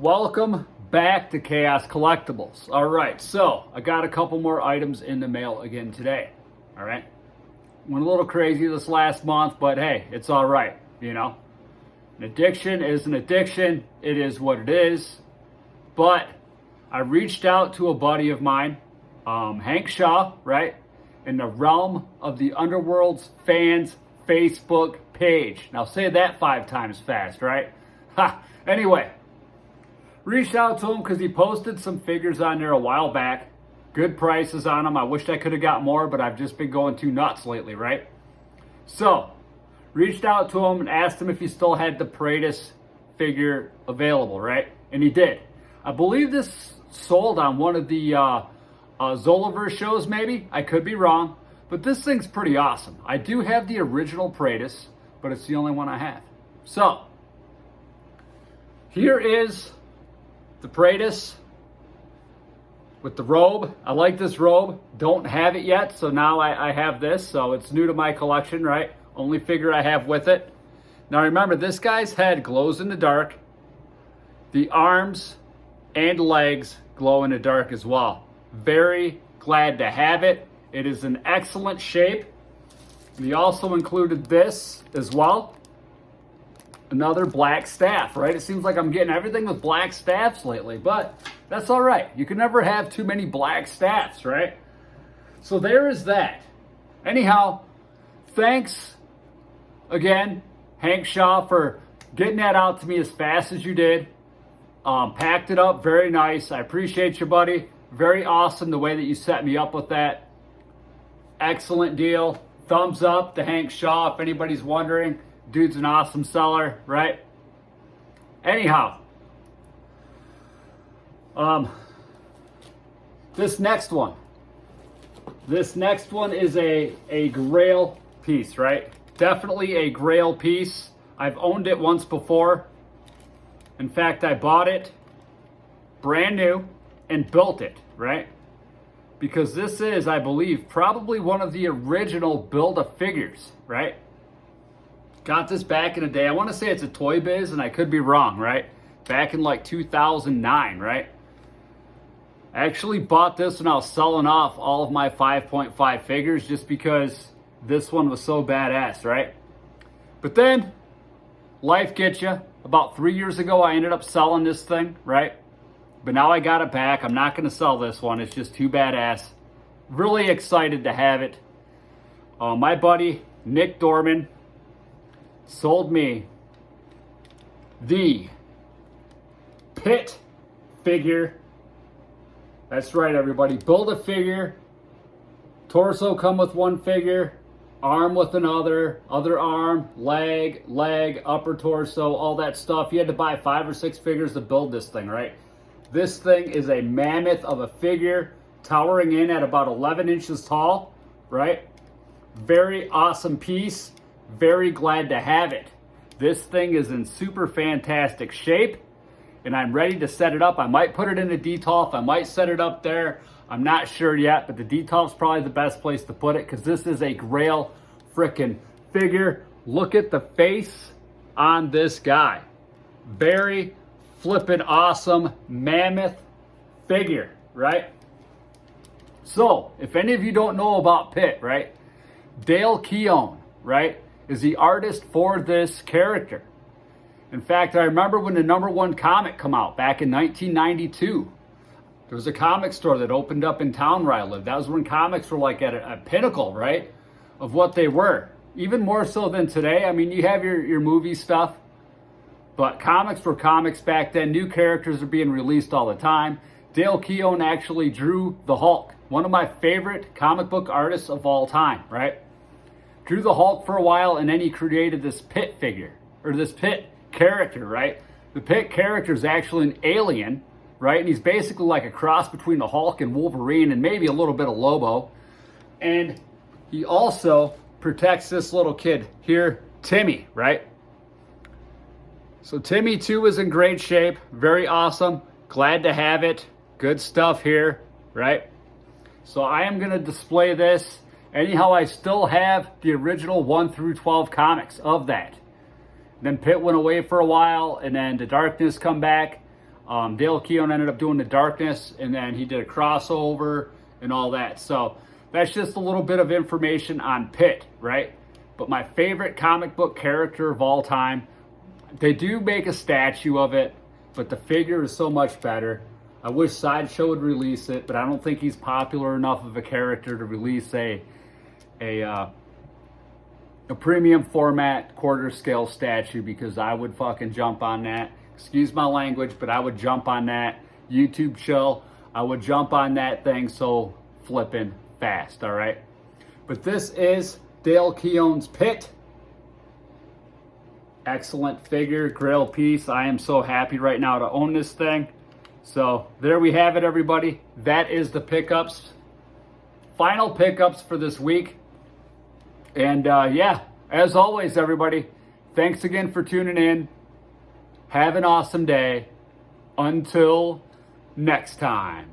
Welcome back to Chaos Collectibles. All right, so I got a couple more items in the mail again today. All right, went a little crazy this last month, but hey, it's all right. You know, an addiction is an addiction. It is what it is. But I reached out to a buddy of mine, Hank Shaw, right, in the realm of the Underworld's fans Facebook page. Now say that 5 times fast, right? Ha. Anyway. Reached out to him because he posted some figures on there a while back. Good prices on them. I wish I could have got more, but I've just been going too nuts lately, right? So, reached out to him and asked him if he still had the Paratus figure available, right? And he did. I believe this sold on one of the Zolaverse shows, maybe. I could be wrong. But this thing's pretty awesome. I do have the original Paratus, but it's the only one I have. So, here is the Paratus with the robe. I like this robe. Don't have it yet, so now I have this. So it's new to my collection, right? Only figure I have with it. Now remember, this guy's head glows in the dark. The arms and legs glow in the dark as well. Very glad to have it. It is in excellent shape. We also included this as well. Another black staff, right? It seems like I'm getting everything with black staffs lately, but that's all right. You can never have too many black staffs, right? So there is that. Anyhow, thanks again, Hank Shaw, for getting that out to me as fast as you did. Packed it up very nice. I appreciate you, buddy. Very awesome the way that you set me up with that. Excellent deal. Thumbs up to Hank Shaw if anybody's wondering. Dude's an awesome seller, right? Anyhow, this next one is a Grail piece, right? Definitely a Grail piece. I've owned it once before. In fact, I bought it brand new and built it, right? Because this is, I believe, probably one of the original Build-A-Figures, right? Got this back in the day. I want to say it's a Toy Biz, and I could be wrong, right? Back in like 2009, right? I actually bought this when I was selling off all of my 5.5 figures just because this one was so badass, right? But then, life gets you. About 3 years ago, I ended up selling this thing, right? But now I got it back. I'm not going to sell this one. It's just too badass. Really excited to have it. My buddy, Nick Dorman, sold me the PITT figure. That's right, everybody. Build-A-Figure. Torso come with one figure. Arm with another. Other arm. Leg. Upper torso. All that stuff. You had to buy 5 or 6 figures to build this thing, right? This thing is a mammoth of a figure. Towering in at about 11 inches tall, right? Very awesome piece. Very glad to have it. This thing is in super fantastic shape, and I'm ready to set it up. I might put it in a detolf. I might set it up there. I'm not sure yet, but the detolf's probably the best place to put it because this is a Grail frickin' figure. Look at the face on this guy. Very flippin' awesome mammoth figure, right? So, if any of you don't know about PITT, right? Dale Keown, right, is the artist for this character. In fact, I remember when the #1 comic came out back in 1992. There was a comic store that opened up in town where I lived. That was when comics were like at a pinnacle, right, of what they were. Even more so than today. I mean, you have your movie stuff, but comics were comics back then. New characters are being released all the time. Dale Keown actually drew the Hulk. One of my favorite comic book artists of all time, right? Drew the Hulk for a while, and then he created this PITT figure, or this PITT character, right? The PITT character is actually an alien, right? And he's basically like a cross between the Hulk and Wolverine, and maybe a little bit of Lobo. And he also protects this little kid here, Timmy, right? So Timmy too is in great shape, very awesome. Glad to have it. Good stuff here, right? So I am going to display this. Anyhow, I still have the original 1 through 12 comics of that. Then PITT went away for a while, and then the Darkness come back. Dale Keown ended up doing the Darkness, and then he did a crossover and all that. So that's just a little bit of information on PITT, right? But my favorite comic book character of all time, they do make a statue of it, but the figure is so much better. I wish Sideshow would release it, but I don't think he's popular enough of a character to release a premium format quarter scale statue, because I would fucking jump on that. Excuse my language, but I would jump on that YouTube show. I would jump on that thing so flipping fast, all right? But this is Dale Keown's PITT. Excellent figure, Grail piece. I am so happy right now to own this thing. So there we have it, everybody. That is the pickups. Final pickups for this week. And yeah, as always, everybody, thanks again for tuning in. Have an awesome day. Until next time.